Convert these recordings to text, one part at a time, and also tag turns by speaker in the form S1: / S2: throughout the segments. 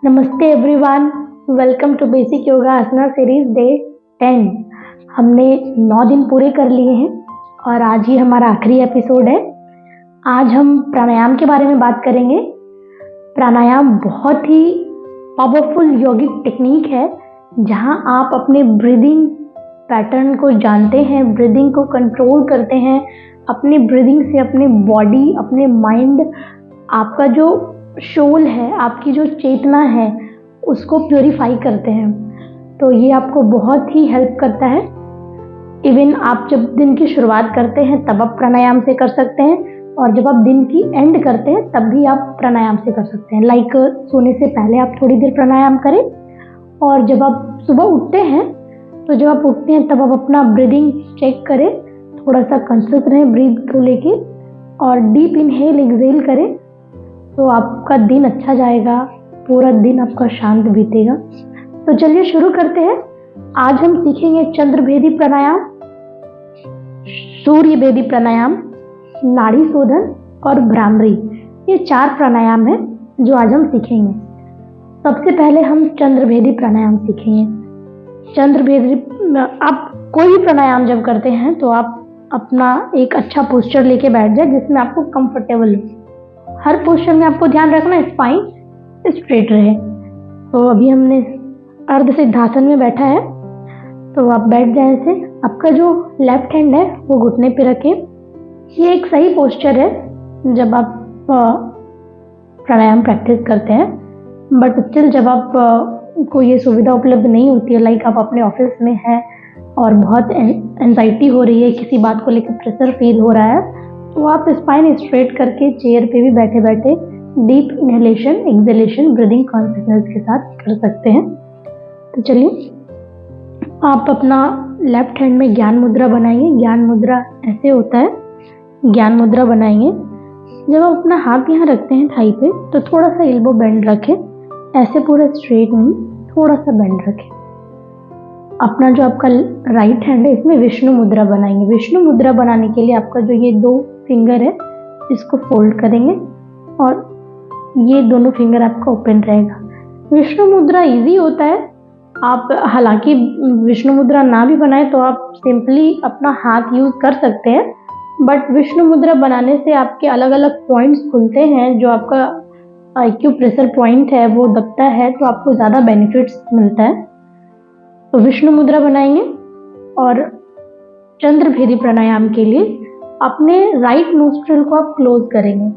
S1: नमस्ते everyone, welcome to basic yoga asana series day 10। हमने 9 दिन पूरे कर लिए हैं और आज ही हमारा आखिरी एपिसोड है। आज हम प्राणायाम के बारे में बात करेंगे। प्राणायाम बहुत ही पावरफुल यौगिक टेक्निक है जहां आप अपने ब्रीदिंग पैटर्न को जानते हैं, ब्रीदिंग को कंट्रोल करते हैं। अपने ब्रीदिंग से अपने बॉडी, अपने माइंड, आपका जो सोल है, आपकी जो चेतना है, उसको प्योरीफाई करते हैं। तो ये आपको बहुत ही हेल्प करता है। इवन आप जब दिन की शुरुआत करते हैं तब आप प्राणायाम से कर सकते हैं, और जब आप दिन की एंड करते हैं तब भी आप प्राणायाम से कर सकते हैं। लाइक सोने से पहले आप थोड़ी देर प्राणायाम करें, और जब आप सुबह उठते हैं तो जब आप उठते हैं तब आप अपना ब्रीदिंग चेक करें, थोड़ा सा कॉन्शियस रहें ब्रीथ को लेके, और डीप इनहेल एक्सहेल करें, तो आपका दिन अच्छा जाएगा, पूरा दिन आपका शांत बीतेगा। तो चलिए शुरू करते हैं। आज हम सीखेंगे चंद्रभेदी प्राणायाम, सूर्य भेदी प्राणायाम, नाड़ी शोधन और भ्रामरी। ये 4 प्राणायाम है जो आज हम सीखेंगे। सबसे पहले हम चंद्रभेदी प्राणायाम सीखेंगे। चंद्रभेदी, आप कोई भी प्राणायाम जब करते हैं तो आप अपना एक अच्छा पोस्चर लेके बैठ जाए जिसमें आपको कंफर्टेबल हो। हर पोस्चर में आपको ध्यान रखना स्पाइन स्ट्रेट रहे। तो अभी हमने अर्ध सिद्धासन में बैठा है, तो आप बैठ जाए ऐसे। आपका जो लेफ्ट हैंड है वो घुटने पे रखें। ये एक सही पोस्चर है जब आप प्राणायाम प्रैक्टिस करते हैं, बट स्टिल जब आप को ये सुविधा उपलब्ध नहीं होती है, लाइक आप अपने ऑफिस में हैं और बहुत एंजाइटी हो रही है, किसी बात को लेकर प्रेशर फील हो रहा है, तो आप स्पाइन स्ट्रेट करके चेयर पे भी बैठे बैठे deep inhalation exhalation breathing consciousness के साथ कर सकते हैं। तो चलिए, आप अपना लेफ्ट हैंड में ज्ञान मुद्रा बनाइए। ज्ञान मुद्रा ऐसे होता है, ज्ञान मुद्रा बनाइए। जब आप अपना हाथ यहाँ रखते हैं थाई पे, तो थोड़ा सा एल्बो बेंड रखें, ऐसे पूरा स्ट्रेट नहीं, थोड़ा सा बेंड रखें। अपना जो आपका राइट हैंड है इसमें विष्णु मुद्रा बनाएंगे। विष्णु मुद्रा बनाने के लिए आपका जो ये 2 फिंगर है इसको फोल्ड करेंगे और ये दोनों फिंगर आपका ओपन रहेगा। विष्णु मुद्रा इजी होता है। आप हालांकि विष्णु मुद्रा ना भी बनाए तो आप सिंपली अपना हाथ यूज कर सकते हैं, बट विष्णु मुद्रा बनाने से आपके अलग अलग पॉइंट्स खुलते हैं। जो आपका एक्यूप्रेशर पॉइंट है वो दबता है, तो आपको ज़्यादा बेनिफिट्स मिलता है। तो विष्णु मुद्रा बनाएंगे। और चंद्रभेदी प्राणायाम के लिए अपने राइट नोस्ट्रिल को आप क्लोज करेंगे।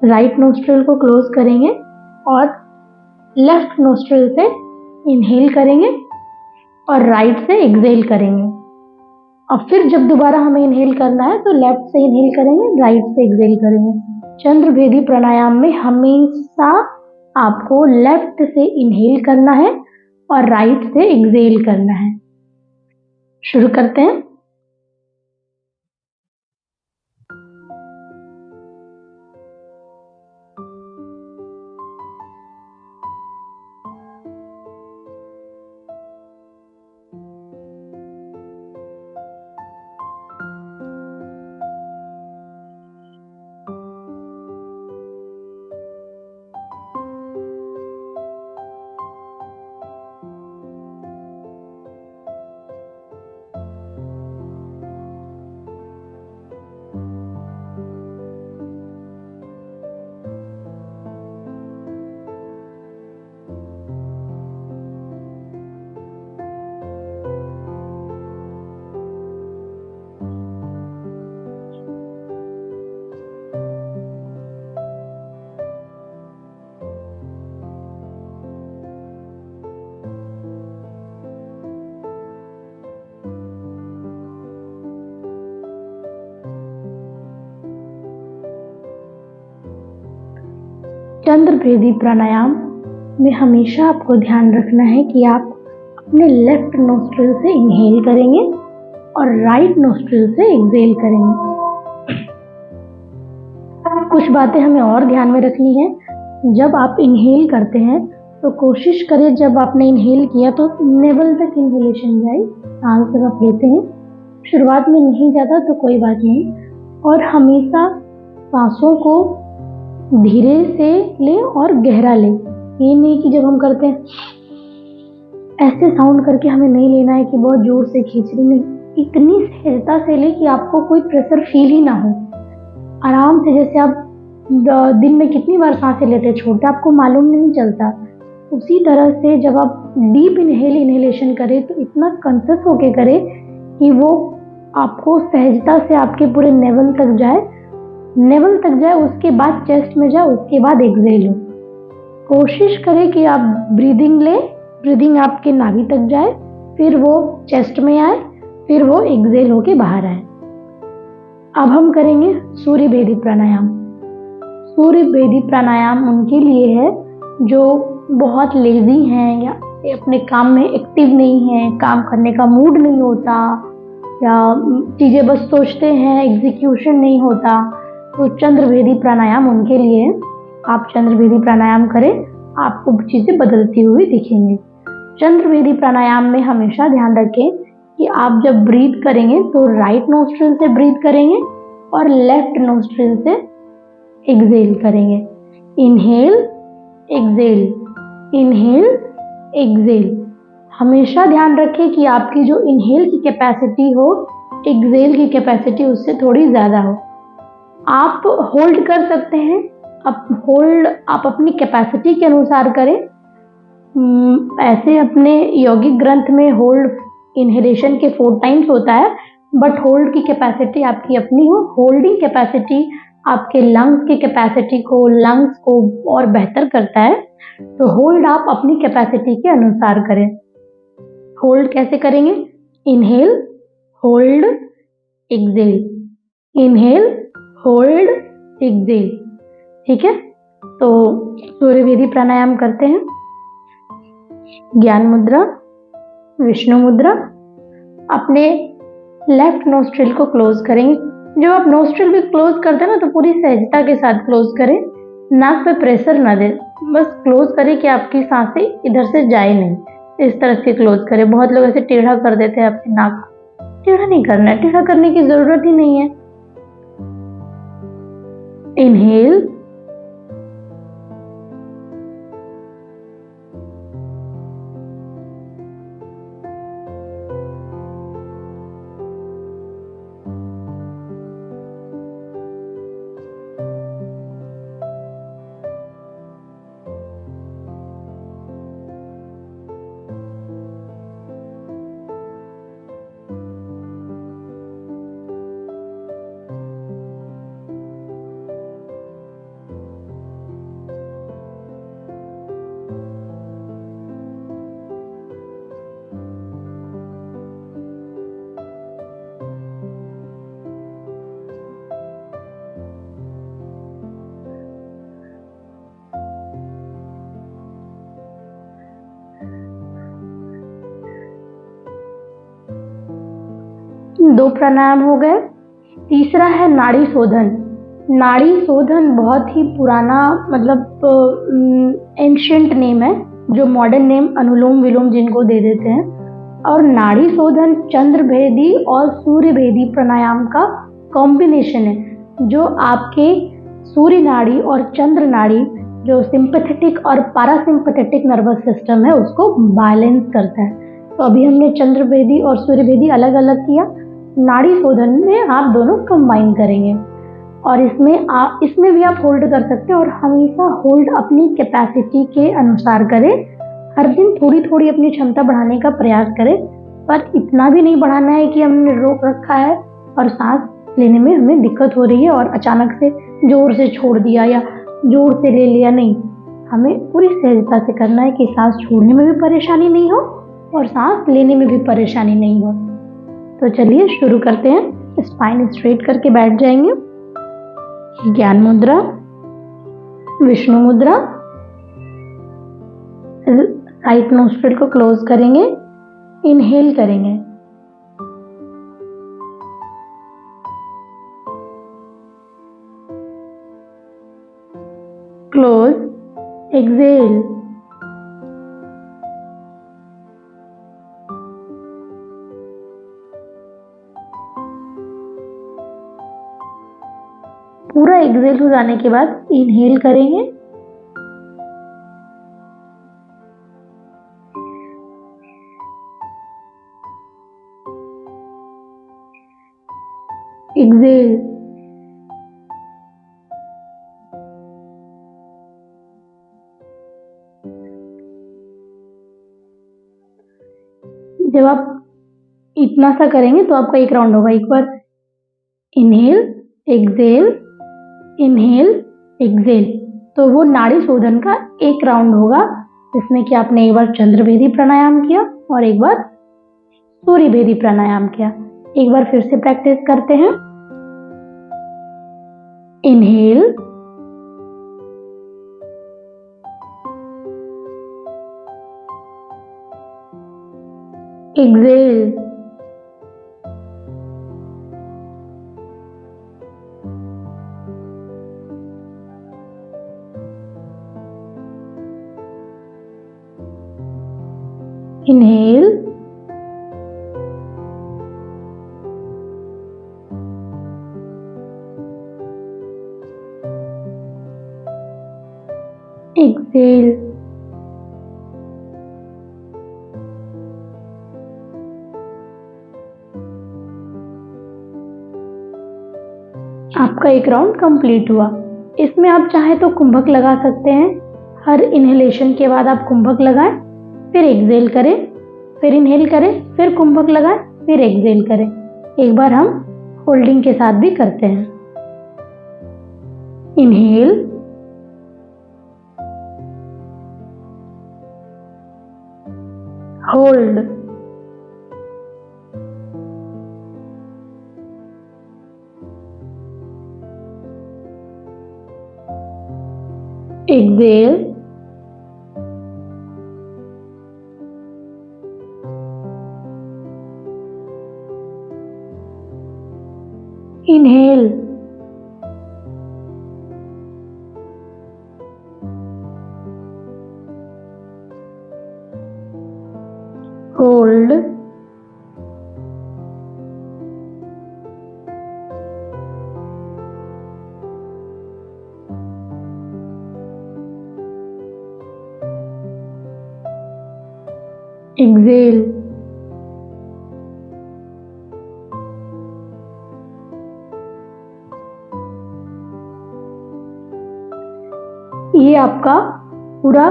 S1: राइट नोस्ट्रिल को क्लोज करेंगे और लेफ्ट नोस्ट्रिल से इनहेल करेंगे और राइट से एक्सहेल करेंगे। और फिर जब दोबारा हमें इनहेल करना है तो लेफ्ट से इनहेल करेंगे, राइट से एक्सहेल करेंगे। चंद्रभेदी प्राणायाम में हमेशा आपको लेफ्ट से इनहेल करना है और राइट से एक्सहेल करना है। शुरू करते हैं। चंद्रभेदी प्राणायाम में हमेशा आपको ध्यान रखना है कि आप अपने लेफ्ट नोस्ट्रिल से इनहेल करेंगे और राइट नोस्ट्रिल से एक्सहेल करेंगे। कुछ बातें हमें और ध्यान में रखनी है। जब आप इनहेल करते हैं तो कोशिश करें जब आपने इनहेल किया तो नेवल तक इनहेलेशन जाए, सांस जब आप लेते हैं। शुरुआत में नहीं जाता तो कोई बात नहीं, और हमेशा सांसों को धीरे से लें और गहरा लें। ये नहीं कि जब हम करते हैं ऐसे साउंड करके हमें नहीं लेना है कि बहुत जोर से खींच रही, नहीं, इतनी सहजता से ले कि आपको कोई प्रेशर फील ही ना हो। आराम से, जैसे आप दिन में कितनी बार सांसें लेते हैं छोड़ते, आपको मालूम नहीं चलता। उसी तरह से जब आप डीप इनहेलेशन करें तो इतना कॉन्शियस होके करें कि वो आपको सहजता से आपके पूरे नेवल तक जाए, उसके बाद चेस्ट में जाए, उसके बाद एक्सहेल हो। कोशिश करें कि आप ब्रीदिंग आपके नाभि तक जाए, फिर वो चेस्ट में आए, फिर वो एक्सहेल होके बाहर आए। अब हम करेंगे सूर्य भेदी प्राणायाम। सूर्य भेदी प्राणायाम उनके लिए है जो बहुत लेजी हैं या अपने काम में एक्टिव नहीं है, काम करने का मूड नहीं होता, या चीज़ें बस सोचते हैं, एग्जीक्यूशन नहीं होता, तो चंद्रभेदी प्राणायाम उनके लिए है। आप चंद्रभेदी प्राणायाम करें, आपको चीज़ें बदलती हुई दिखेंगी। चंद्रभेदी प्राणायाम में हमेशा ध्यान रखें कि आप जब ब्रीथ करेंगे तो राइट नोस्ट्रिल से ब्रीथ करेंगे और लेफ्ट नोस्ट्रिल से एक्सहेल करेंगे। Inhale, exhale, inhale, exhale. हमेशा ध्यान रखें कि आपकी जो इनहेल की कैपेसिटी हो, एक्सहेल की कैपेसिटी उससे थोड़ी ज़्यादा हो। आप होल्ड कर सकते हैं, आप अपनी कैपेसिटी के अनुसार करें। ऐसे अपने यौगिक ग्रंथ में होल्ड इनहेलेशन के 4 टाइम्स होता है, बट होल्ड की कैपेसिटी आपकी अपनी हो। होल्डिंग कैपेसिटी आपके लंग्स को और बेहतर करता है, तो होल्ड आप अपनी कैपेसिटी के अनुसार करें। होल्ड कैसे करेंगे? Inhale, hold, exhale, inhale, hold, exhale. ठीक है, तो सूर्यभेदी प्राणायाम करते हैं। ज्ञान मुद्रा, विष्णु मुद्रा। अपने लेफ्ट नोस्ट्रिल को क्लोज करेंगे। जब आप नोस्ट्रिल भी क्लोज करते हैं ना, तो पूरी सहजता के साथ क्लोज करें, नाक पे प्रेशर ना दें, बस क्लोज करें कि आपकी सांसें इधर से जाए नहीं, इस तरह से क्लोज करें। बहुत लोग ऐसे टेढ़ा कर देते हैं अपनी नाक, टेढ़ा नहीं करना है, टेढ़ा करने की जरूरत ही नहीं है। इनहेल, दो प्राणायाम हो गए। तीसरा है नाड़ी शोधन। नाड़ी शोधन बहुत ही पुराना, मतलब एंशियंट नेम है, जो मॉडर्न नेम अनुलोम विलोम जिनको दे देते हैं। और नाड़ी शोधन चंद्रभेदी और सूर्यभेदी प्राणायाम का कॉम्बिनेशन है, जो आपके सूर्य नाड़ी और चंद्र नाड़ी, जो सिंपैथेटिक और पैरासिम्पैथेटिक नर्वस सिस्टम है, उसको बैलेंस करता है। तो अभी हमने चंद्रभेदी और सूर्यभेदी अलग अलग किया, नाड़ी शोधन में आप दोनों कंबाइन करेंगे। और इसमें भी आप होल्ड कर सकते हैं, और हमेशा होल्ड अपनी कैपेसिटी के अनुसार करें। हर दिन थोड़ी थोड़ी अपनी क्षमता बढ़ाने का प्रयास करें, पर इतना भी नहीं बढ़ाना है कि हमने रोक रखा है और सांस लेने में हमें दिक्कत हो रही है और अचानक से जोर से छोड़ दिया या जोर से ले लिया। नहीं, हमें पूरी सहजता से करना है कि सांस छोड़ने में भी परेशानी नहीं हो और सांस लेने में भी परेशानी नहीं हो। तो चलिए शुरू करते हैं। स्पाइन स्ट्रेट करके बैठ जाएंगे। ज्ञान मुद्रा, विष्णु मुद्रा। राइट नोस्ट्रिल को क्लोज करेंगे, इनहेल करेंगे, क्लोज, एक्सहेल, पूरा एक्सहेल हो जाने के बाद इनहेल करेंगे, एक्सेल। जब आप इतना सा करेंगे तो आपका एक राउंड होगा। एक बार इनहेल, एक्सेल, इनहेल, एक्सेल, तो वो नाड़ी शोधन का एक राउंड होगा, जिसमें कि आपने एक बार चंद्रभेदी प्राणायाम किया और एक बार सूर्यभेदी प्राणायाम किया। एक बार फिर से प्रैक्टिस करते हैं। Inhale, exhale, inhale, exhale. आपका एक राउंड कंप्लीट हुआ। इसमें आप चाहे तो कुंभक लगा सकते हैं। हर इनहेलेशन के बाद आप कुंभक लगाएं, फिर एक्सेल करें, फिर इनहेल करें, फिर कुंभक लगाएं, फिर एक्सेल करें। एक बार हम होल्डिंग के साथ भी करते हैं। Inhale, hold, exhale, inhale, hold, exhale. ये आपका पूरा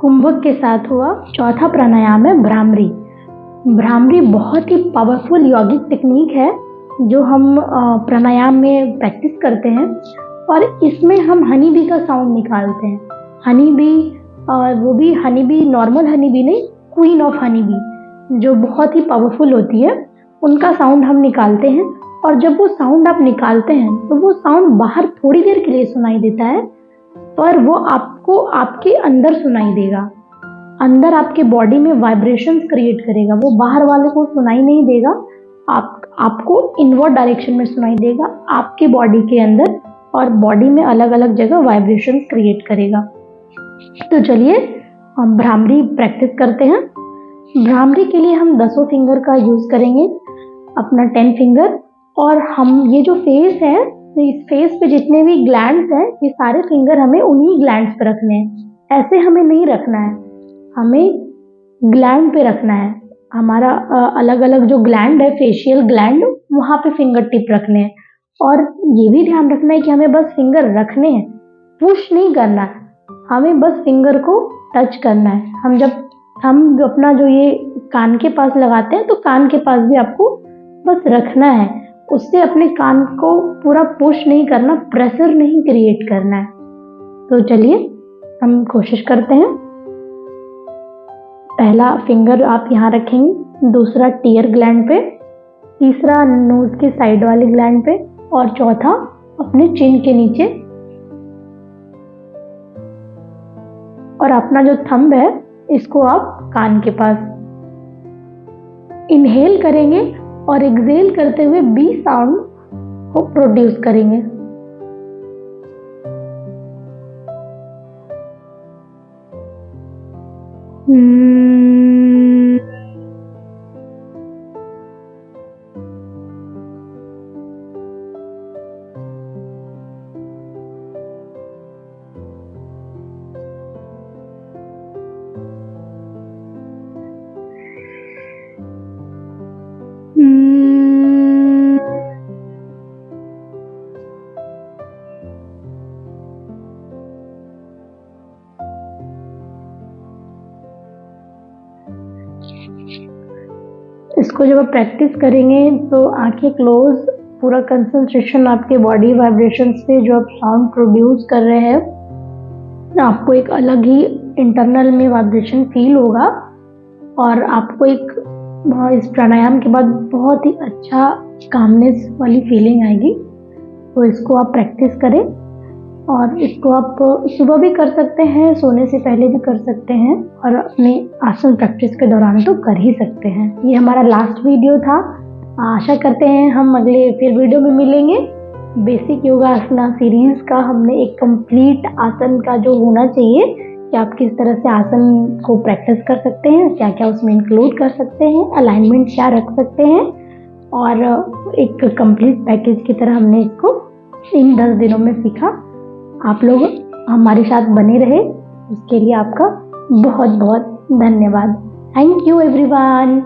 S1: कुंभक के साथ हुआ। चौथा प्राणायाम है भ्रामरी। भ्रामरी बहुत ही पावरफुल यौगिक टेक्निक है जो हम प्राणायाम में प्रैक्टिस करते हैं, और इसमें हम हनी बी का साउंड निकालते हैं। हनी बी, वो भी honey bee, normal honey bee नहीं, क्वीन ऑफ हनी बी, जो बहुत ही पावरफुल होती है, उनका साउंड हम निकालते हैं। और जब वो साउंड आप निकालते हैं तो वो साउंड बाहर थोड़ी देर के लिए सुनाई देता है, पर वो आपको आपके अंदर सुनाई देगा। अंदर आपके बॉडी में वाइब्रेशंस क्रिएट करेगा। वो बाहर वाले को सुनाई नहीं देगा, आपको इनवर्ड डायरेक्शन में सुनाई देगा, आपके बॉडी के अंदर, और बॉडी में अलग अलग जगह वाइब्रेशंस क्रिएट करेगा। तो चलिए हम भ्रामरी प्रैक्टिस करते हैं। भ्रामरी के लिए हम 10 फिंगर का यूज करेंगे, अपना 10 फिंगर। और हम ये जो फेस है, तो इस फेस पे जितने भी ग्लैंड्स हैं, ये सारे फिंगर हमें उन्हीं ग्लैंड्स पे रखने हैं। ऐसे हमें नहीं रखना है, हमें ग्लैंड पे रखना है। हमारा अलग अलग जो ग्लैंड है, फेशियल ग्लैंड, वहाँ पे फिंगर टिप रखने हैं। और ये भी ध्यान रखना है कि हमें बस फिंगर रखने हैं, पुश नहीं करना है। हमें बस फिंगर को टच करना है। हम अपना जो ये कान के पास लगाते हैं, तो कान के पास भी आपको बस रखना है। उससे अपने कान को पूरा पुश नहीं करना, प्रेशर नहीं क्रिएट करना है। तो चलिए हम कोशिश करते हैं। पहला फिंगर आप यहाँ रखेंगे, दूसरा टीयर ग्लैंड पे, तीसरा नोज के साइड वाले ग्लैंड पे, और चौथा अपने चिन के नीचे। और अपना जो थंब है, इसको आप कान के पास। इनहेल करेंगे और एक्सेल करते हुए बी साउंड को प्रोड्यूस करेंगे। इसको जब आप प्रैक्टिस करेंगे तो आंखें क्लोज, पूरा कंसंट्रेशन आपके बॉडी वाइब्रेशंस पे, जो आप साउंड प्रोड्यूस कर रहे हैं, आपको एक अलग ही इंटरनल में वाइब्रेशन फील होगा और आपको इस प्राणायाम के बाद बहुत ही अच्छा कामनेस वाली फीलिंग आएगी। तो इसको आप प्रैक्टिस करें और इसको आप सुबह भी कर सकते हैं, सोने से पहले भी कर सकते हैं और अपने आसन प्रैक्टिस के दौरान तो कर ही सकते हैं। ये हमारा लास्ट वीडियो था। आशा करते हैं हम अगले फिर वीडियो में मिलेंगे। बेसिक योगा आसना सीरीज का हमने एक कंप्लीट आसन का जो होना चाहिए कि आप किस तरह से आसन को प्रैक्टिस कर सकते हैं, क्या क्या उसमें इंक्लूड कर सकते हैं, अलाइनमेंट क्या रख सकते हैं, और एक कंप्लीट पैकेज की तरह हमने इसको इन 10 दिनों में सीखा। आप लोग हमारे साथ बने रहे, उसके लिए आपका बहुत बहुत धन्यवाद। Thank you everyone.